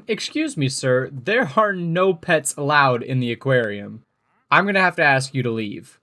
Excuse me, sir. There are no pets allowed in the aquarium. I'm gonna have to ask you to leave.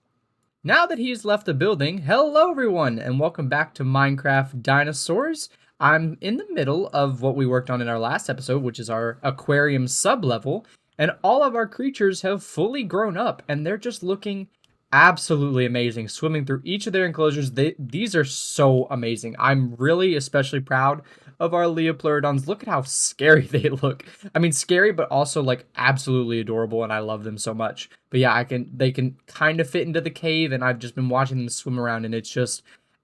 Now that he's left the building, hello everyone, and welcome back to Minecraft Dinosaurs. I'm in the middle of what we worked on in our last episode, which is our aquarium sub-level, and all of our creatures have fully grown up, and they're just looking absolutely amazing, swimming through each of their enclosures. These are so amazing. I'm really especially proud of our Leopleurodons. Look at how scary they look. I mean, scary, but also like absolutely adorable, and I love them so much. But yeah, they can kind of fit into the cave, and I've just been watching them swim around, and it's just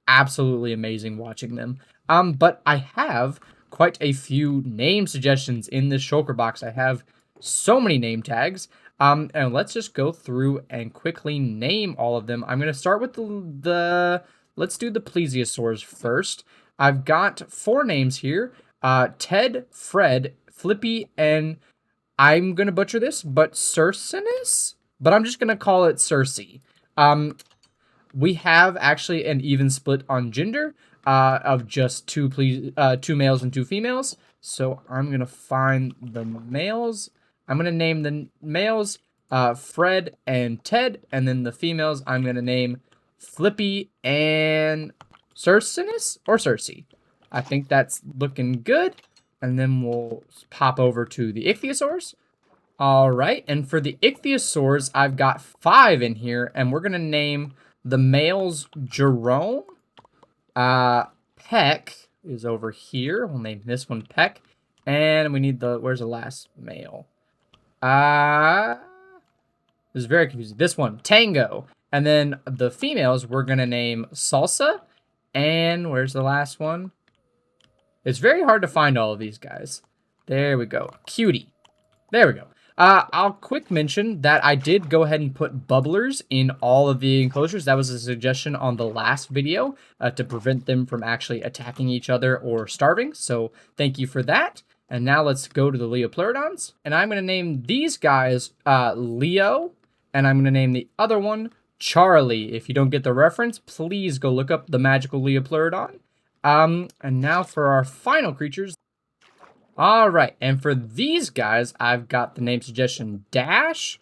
absolutely amazing watching them. But I have quite a few name suggestions in this shulker box. I have so many name tags. And let's just go through and quickly name all of them. I'm going to start with let's do the plesiosaurs first. I've got 4 names here. Ted, Fred, Flippy, and I'm going to butcher this, but Cercinus? But I'm just going to call it Cersei. We have actually an even split on gender of just two males and 2 females. So I'm going to find the males. I'm going to name the males Fred and Ted, and then the females I'm going to name Flippy and Cercinus or Cersei. I think that's looking good. And then we'll pop over to the ichthyosaurs. All right, and for the ichthyosaurs, I've got 5 in here, and we're going to name the males Jerome. Peck is over here. We'll name this one Peck. And we need where's the last male? This is very confusing. This one, Tango. And then the females, we're going to name Salsa. And where's the last one? It's very hard to find all of these guys. There we go. Cutie. There we go. I'll quick mention that I did go ahead and put bubblers in all of the enclosures. That was a suggestion on the last video to prevent them from actually attacking each other or starving. So thank you for that. And now let's go to the Leopleurodons. And I'm going to name these guys Leo. And I'm going to name the other one Charlie. If you don't get the reference, please go look up the magical Leopleurodon. And now for our final creatures. All right. And for these guys, I've got the name suggestion Dash.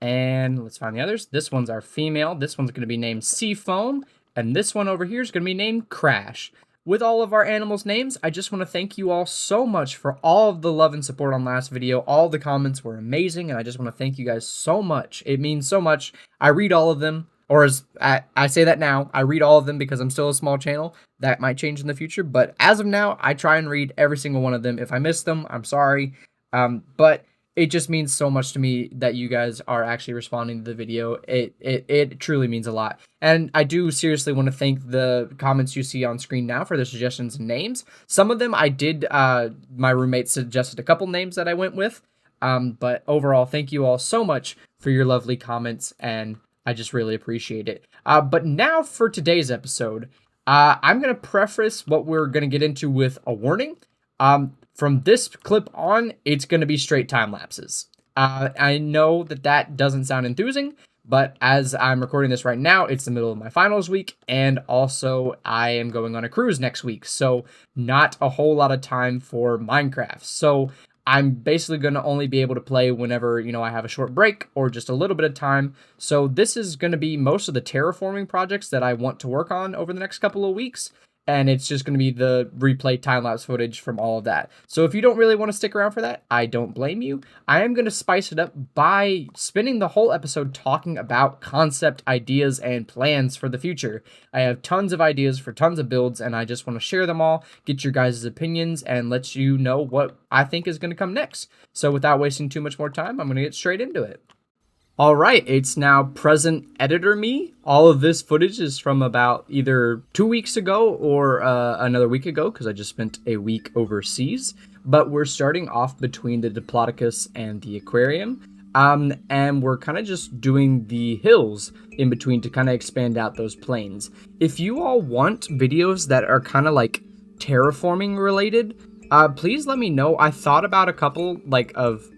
And let's find the others. This one's our female. This one's going to be named Seafoam. And this one over here is going to be named Crash. With all of our animals' names, I just want to thank you all so much for all of the love and support on last video. All the comments were amazing, and I just want to thank you guys so much. It means so much. I read all of them, or as I say that now, I read all of them because I'm still a small channel. That might change in the future, but as of now, I try and read every single one of them. If I miss them, I'm sorry, but it just means so much to me that you guys are actually responding to the video. It truly means a lot. And I do seriously want to thank the comments you see on screen now for the suggestions and names. Some of them I did, my roommate suggested a couple names that I went with. But overall, thank you all so much for your lovely comments, and I just really appreciate it. But now for today's episode, I'm going to preface what we're going to get into with a warning. From this clip on, it's going to be straight time lapses. I know that doesn't sound enthusing, but as I'm recording this right now, it's the middle of my finals week, and also I am going on a cruise next week, so not a whole lot of time for Minecraft. So I'm basically going to only be able to play whenever, I have a short break or just a little bit of time. So this is going to be most of the terraforming projects that I want to work on over the next couple of weeks. And it's just going to be the replay time-lapse footage from all of that. So if you don't really want to stick around for that, I don't blame you. I am going to spice it up by spending the whole episode talking about concept, ideas, and plans for the future. I have tons of ideas for tons of builds, and I just want to share them all, get your guys' opinions, and let you know what I think is going to come next. So without wasting too much more time, I'm going to get straight into it. All right, it's now present editor me. All of this footage is from about either 2 weeks ago or another week ago, because I just spent a week overseas. But we're starting off between the Diplodocus and the aquarium. And we're kind of just doing the hills in between to kind of expand out those plains. If you all want videos that are kind of like terraforming related, please let me know. I thought about a couple kind of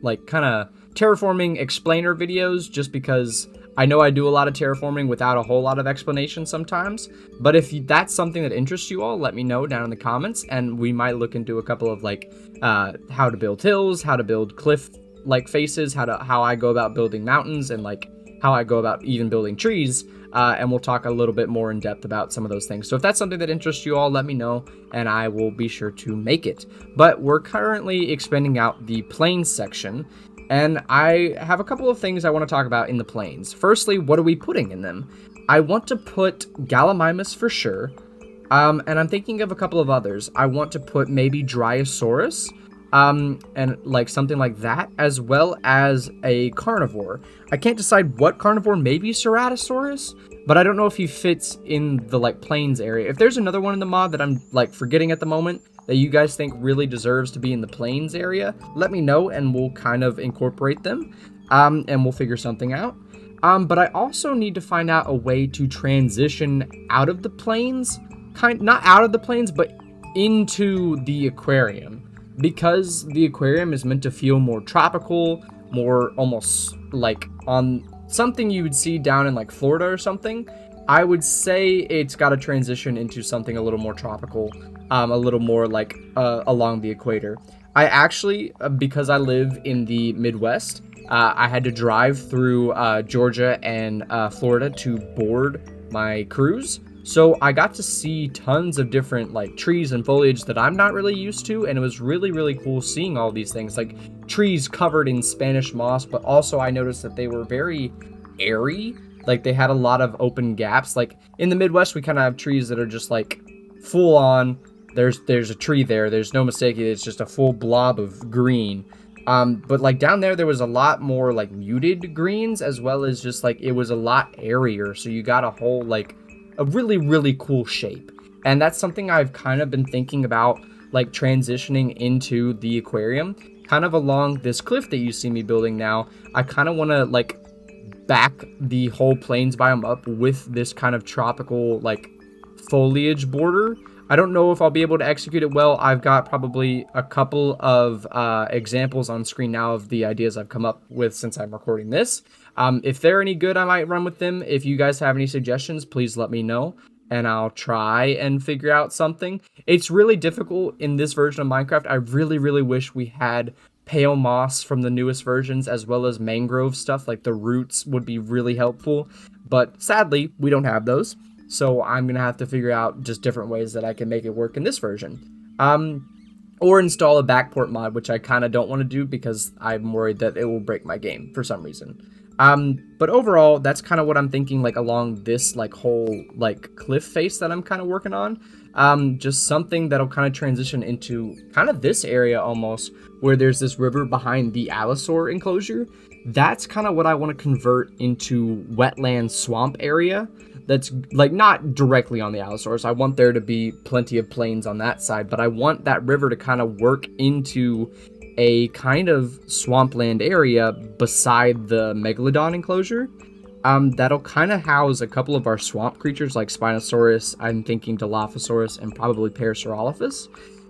terraforming explainer videos just because I know I do a lot of terraforming without a whole lot of explanation sometimes, but if that's something that interests you all, let me know down in the comments, and we might look into a couple of like how to build hills, how to build cliff like faces, how I go about building mountains, and like how I go about even building trees. And we'll talk a little bit more in depth about some of those things. So if that's something that interests you all, let me know, and I will be sure to make it. But we're currently expanding out the plains section, and I have a couple of things I want to talk about in the plains. Firstly, what are we putting in them? I want to put Gallimimus for sure, and I'm thinking of a couple of others. I want to put maybe Dryosaurus, and like something like that, as well as a carnivore. I can't decide what carnivore, maybe Ceratosaurus, but I don't know if he fits in the like plains area. If there's another one in the mod that I'm like forgetting at the moment that you guys think really deserves to be in the plains area, let me know and we'll kind of incorporate them, and we'll figure something out. But I also need to find out a way to transition out of the plains, not out of the plains, but into the aquarium. Because the aquarium is meant to feel more tropical, more almost like on something you would see down in like Florida or something, I would say it's got to transition into something a little more tropical, a little more like along the equator. I actually, because I live in the Midwest, I had to drive through Georgia and Florida to board my cruise. So I got to see tons of different like trees and foliage that I'm not really used to, and it was really, really cool seeing all these things, like trees covered in Spanish moss, but also I noticed that they were very airy, like they had a lot of open gaps. Like in the Midwest, we kind of have trees that are just like full on, there's a tree there, there's no mistaking, it's just a full blob of green. But like down there was a lot more like muted greens, as well as just like it was a lot airier, so you got a whole like a really, really cool shape. And that's something I've kind of been thinking about, like transitioning into the aquarium, kind of along this cliff that you see me building now. I kind of want to like back the whole plains biome up with this kind of tropical like foliage border. I don't know if I'll be able to execute it well. I've got probably a couple of examples on screen now of the ideas I've come up with since I'm recording this. If they're any good, I might run with them. If you guys have any suggestions, please let me know, and I'll try and figure out something. It's really difficult in this version of Minecraft. I really, really wish we had pale moss from the newest versions, as well as mangrove stuff, like the roots would be really helpful. But sadly, we don't have those. So I'm going to have to figure out just different ways that I can make it work in this version. Or install a backport mod, which I kind of don't want to do because I'm worried that it will break my game for some reason. But overall, that's kind of what I'm thinking, like along this like whole like cliff face that I'm kind of working on. Just something that'll kind of transition into kind of this area almost, where there's this river behind the Allosaur enclosure. That's kind of what I want to convert into wetland swamp area. That's like not directly on the Allosaurus. I want there to be plenty of plains on that side, but I want that river to kind of work into a kind of swampland area beside the Megalodon enclosure. That'll kind of house a couple of our swamp creatures like Spinosaurus, I'm thinking Dilophosaurus, and probably Parasaurolophus.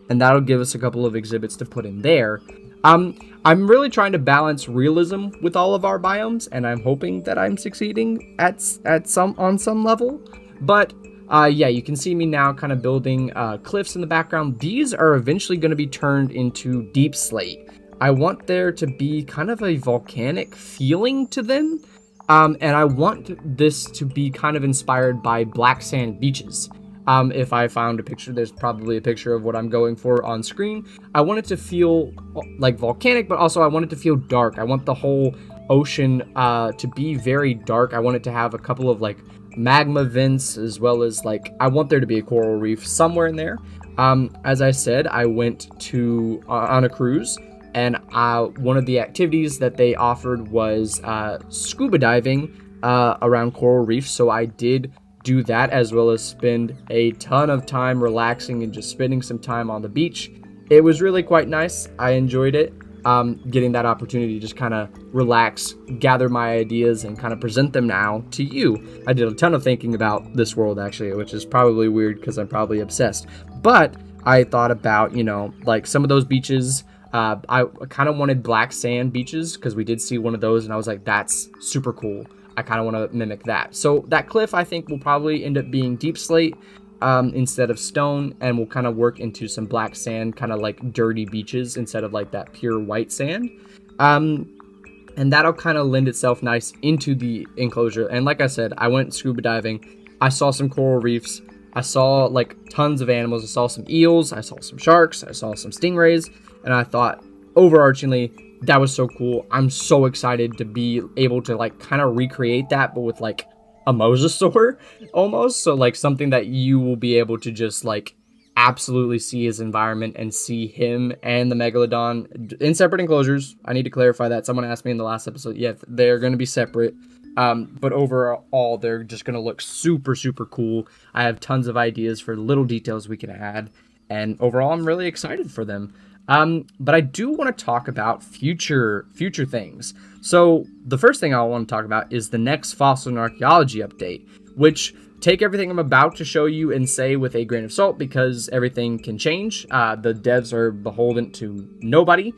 And that'll give us a couple of exhibits to put in there. I'm really trying to balance realism with all of our biomes, and I'm hoping that I'm succeeding on some level. But yeah, you can see me now kind of building cliffs in the background. These are eventually going to be turned into deep slate. I want there to be kind of a volcanic feeling to them, and I want this to be kind of inspired by black sand beaches. If I found a picture, there's probably a picture of what I'm going for on screen. I want it to feel like volcanic, but also I want it to feel dark. I want the whole ocean to be very dark. I want it to have a couple of like magma vents, as well as like I want there to be a coral reef somewhere in there. As I said, I went to on a cruise, and one of the activities that they offered was scuba diving around coral reefs. So I did do that, as well as spend a ton of time relaxing and just spending some time on the beach. It was really quite nice. I enjoyed it. Getting that opportunity to just kind of relax, gather my ideas, and kind of present them now to you. I did a ton of thinking about this world, actually, which is probably weird because I'm probably obsessed. But I thought about, you know, like some of those beaches. I kind of wanted black sand beaches because we did see one of those, and I was like, that's super cool. I kind of want to mimic that. So that cliff, I think, will probably end up being deep slate instead of stone, and we'll kind of work into some black sand, kind of like dirty beaches instead of like that pure white sand. And that'll kind of lend itself nice into the enclosure. And like I said, I went scuba diving. I saw some coral reefs. I saw like tons of animals. I saw some eels. I saw some sharks. I saw some stingrays. And I thought, overarchingly, that was so cool. I'm so excited to be able to like kind of recreate that, but with like a mosasaur almost. So like something that you will be able to just like absolutely see his environment and see him and the megalodon in separate enclosures. I need to clarify that. Someone asked me in the last episode. Yeah, they're going to be separate. But overall, they're just going to look super, super cool. I have tons of ideas for little details we can add. And overall, I'm really excited for them. But I do want to talk about future things. So the first thing I want to talk about is the next Fossil and Archaeology update, which take everything I'm about to show you and say with a grain of salt, because everything can change. The devs are beholden to nobody.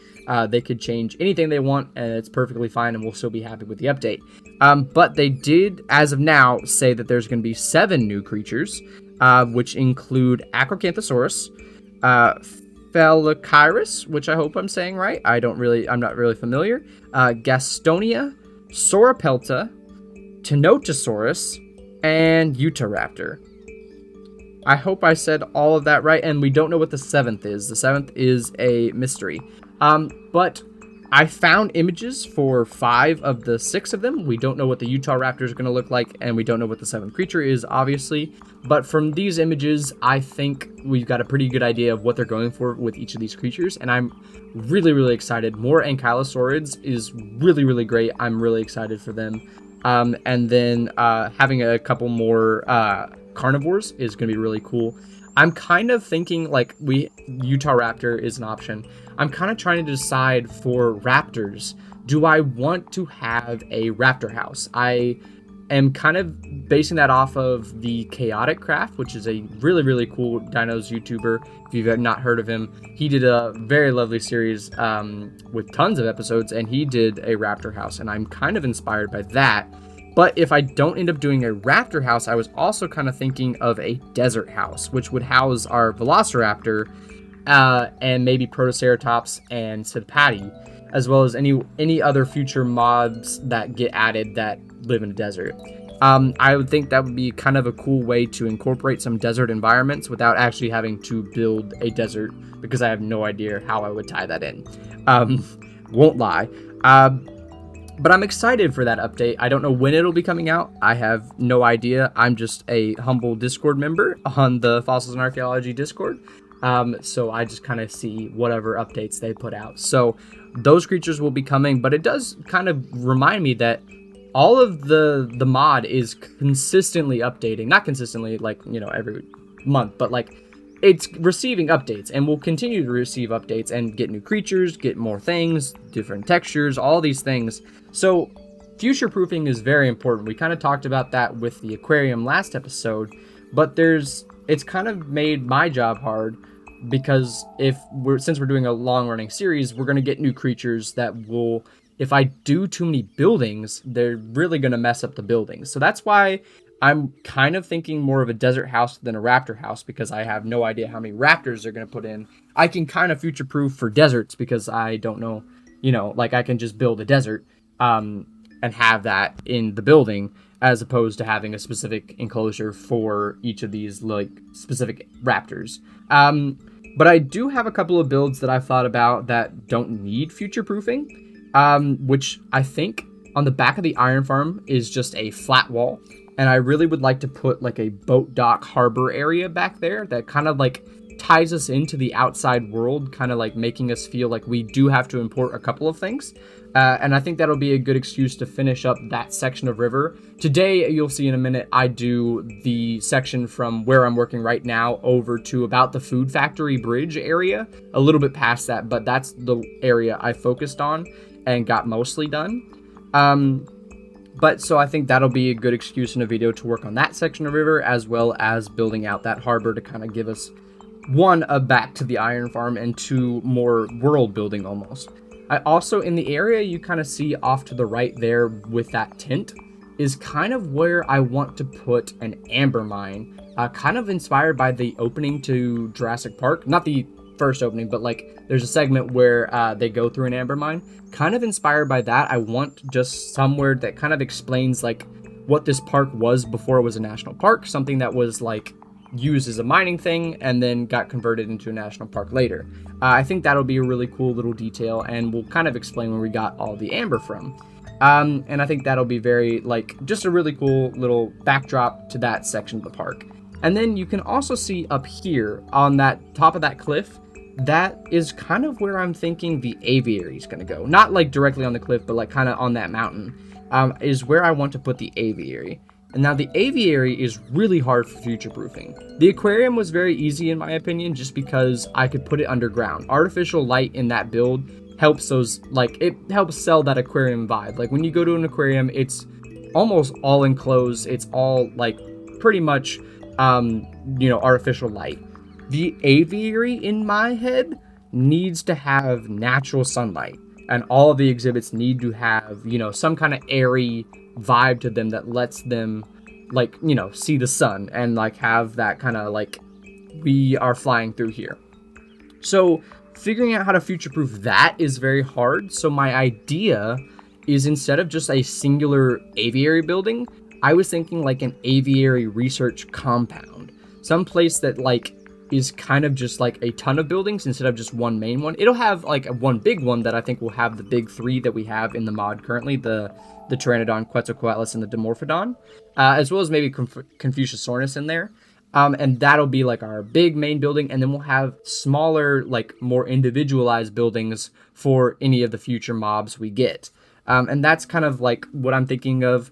They could change anything they want, and it's perfectly fine, and we'll still be happy with the update. But they did, as of now, say that there's going to be 7 new creatures, which include Acrocanthosaurus, Phalacyrus, which I hope I'm saying right. I'm not really familiar. Gastonia, Sauropelta, Tenotosaurus, and Utahraptor. I hope I said all of that right, and we don't know what the 7th is. The 7th is a mystery. But I found images for 5 of the 6 of them. We don't know what the Utahraptor is going to look like, and we don't know what the 7th creature is, obviously. But from these images, I think we've got a pretty good idea of what they're going for with each of these creatures, and I'm really, really excited. More Ankylosaurids is really, really great. I'm really excited for them. And then having a couple more carnivores is going to be really cool. I'm kind of thinking like Utahraptor is an option. I'm kind of trying to decide for raptors. Do I want to have a raptor house? I am kind of basing that off of the Chaotic Craft, which is a really, really cool dinos YouTuber. If you've not heard of him, he did a very lovely series with tons of episodes, and he did a raptor house, and I'm kind of inspired by that. But if I don't end up doing a raptor house, I was also kind of thinking of a desert house, which would house our Velociraptor and maybe Protoceratops and Sidipati, as well as any other future mobs that get added that live in a desert. I would think that would be kind of a cool way to incorporate some desert environments without actually having to build a desert, because I have no idea how I would tie that in. Won't lie. But I'm excited for that update. I don't know when it'll be coming out. I have no idea. I'm just a humble Discord member on the Fossils and Archaeology Discord. So I just kind of see whatever updates they put out. So those creatures will be coming, but it does kind of remind me that all of the mod is consistently updating. Not consistently, like, every month, but like it's receiving updates, and will continue to receive updates and get new creatures, get more things, different textures, all these things. So future proofing is very important. We kind of talked about that with the aquarium last episode, but it's kind of made my job hard, because since we're doing a long running series, we're going to get new creatures that will, if I do too many buildings, they're really going to mess up the buildings. So that's why I'm kind of thinking more of a desert house than a raptor house, because I have no idea how many raptors they're going to put in. I can kind of future proof for deserts, because I don't know, like I can just build a desert and have that in the building, as opposed to having a specific enclosure for each of these like specific raptors. But I do have a couple of builds that I've thought about that don't need future proofing, which I think on the back of the iron farm is just a flat wall. And I really would like to put like a boat dock harbor area back there that kind of like ties us into the outside world, kind of like making us feel like we do have to import a couple of things. And I think that'll be a good excuse to finish up that section of river. Today, you'll see in a minute, I do the section from where I'm working right now over to about the food factory bridge area, a little bit past that, but that's the area I focused on and got mostly done. But so I think that'll be a good excuse in a video to work on that section of river, as well as building out that harbor to kind of give us, one, a back to the iron farm, and 2, more world building almost. I also, in the area you kind of see off to the right there with that tent, is kind of where I want to put an amber mine, kind of inspired by the opening to Jurassic Park. Not the first opening, but like there's a segment where they go through an amber mine. Kind of inspired by that, I want just somewhere that kind of explains like what this park was before it was a national park, something that was like used as a mining thing and then got converted into a national park later. I think that'll be a really cool little detail, and we'll kind of explain where we got all the amber from. And I think that'll be very, like, just a really cool little backdrop to that section of the park. And then you can also see up here on that top of that cliff, that is kind of where I'm thinking the aviary is going to go. Not like directly on the cliff, but like kind of on that mountain, is where I want to put the aviary. And now the aviary is really hard for future proofing. The aquarium was very easy in my opinion, just because I could put it underground. Artificial light in that build helps those, like, it helps sell that aquarium vibe. Like when you go to an aquarium, it's almost all enclosed. It's all like pretty much, artificial light. The aviary in my head needs to have natural sunlight, and all of the exhibits need to have, some kind of airy vibe to them that lets them, like, see the sun and like have that kind of like we are flying through here. So figuring out how to future-proof that is very hard. So my idea is, instead of just a singular aviary building, I was thinking like an aviary research compound, some place that like is kind of just like a ton of buildings instead of just one main one. It'll have like one big one that I think will have the big three that we have in the mod currently, the Pteranodon, Quetzalcoatlus, and the Dimorphodon, as well as maybe Confuciusornis in there. And that'll be like our big main building, and then we'll have smaller, like more individualized buildings for any of the future mobs we get. And that's kind of like what I'm thinking of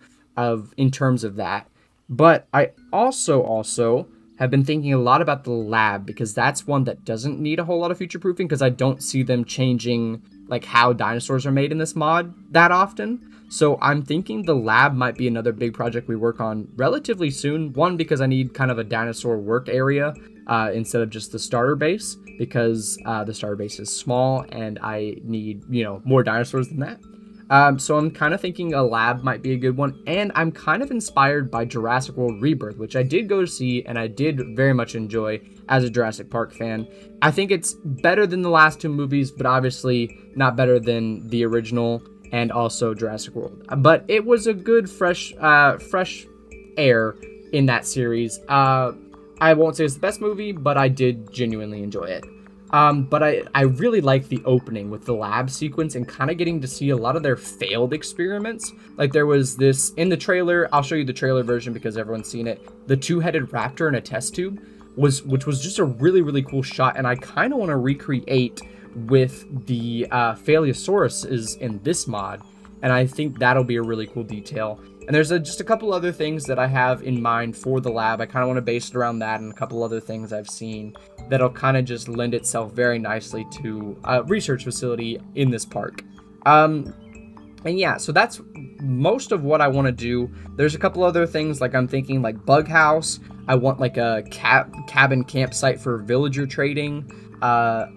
in terms of that. But I also have been thinking a lot about the lab, because that's one that doesn't need a whole lot of future proofing, because I don't see them changing like how dinosaurs are made in this mod that often. So I'm thinking the lab might be another big project we work on relatively soon. One, because I need kind of a dinosaur work area instead of just the starter base, because the starter base is small and I need, more dinosaurs than that. So I'm kind of thinking a lab might be a good one. And I'm kind of inspired by Jurassic World Rebirth, which I did go to see and I did very much enjoy as a Jurassic Park fan. I think it's better than the last two movies, but obviously not better than the original and also Jurassic World. But it was a good fresh air in that series. I won't say it's the best movie, but I did genuinely enjoy it. But I really like the opening with the lab sequence and kind of getting to see a lot of their failed experiments. Like there was this in the trailer, I'll show you the trailer version because everyone's seen it, the two-headed raptor in a test tube, which was just a really, really cool shot, and I kind of want to recreate with the Phaliosaurus is in this mod, and I think that'll be a really cool detail. And there's just a couple other things that I have in mind for the lab. I kind of want to base it around that, and a couple other things I've seen that'll kind of just lend itself very nicely to a research facility in this park. And yeah, so that's most of what I want to do. There's a couple other things, like I'm thinking like bug house. I want like a cabin campsite for villager trading.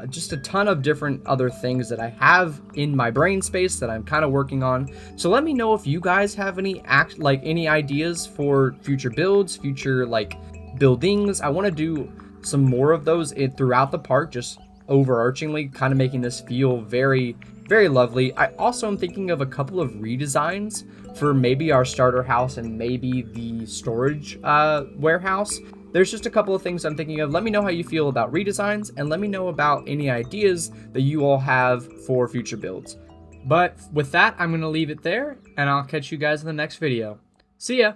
Just a ton of different other things that I have in my brain space that I'm kind of working on. So let me know if you guys have any ideas for future builds, future like buildings. I want to do some more of those throughout the park, just overarchingly kind of making this feel very, very lovely. I also am thinking of a couple of redesigns for maybe our starter house and maybe the storage warehouse. There's just a couple of things I'm thinking of. Let me know how you feel about redesigns, and let me know about any ideas that you all have for future builds. But with that, I'm going to leave it there, and I'll catch you guys in the next video. See ya!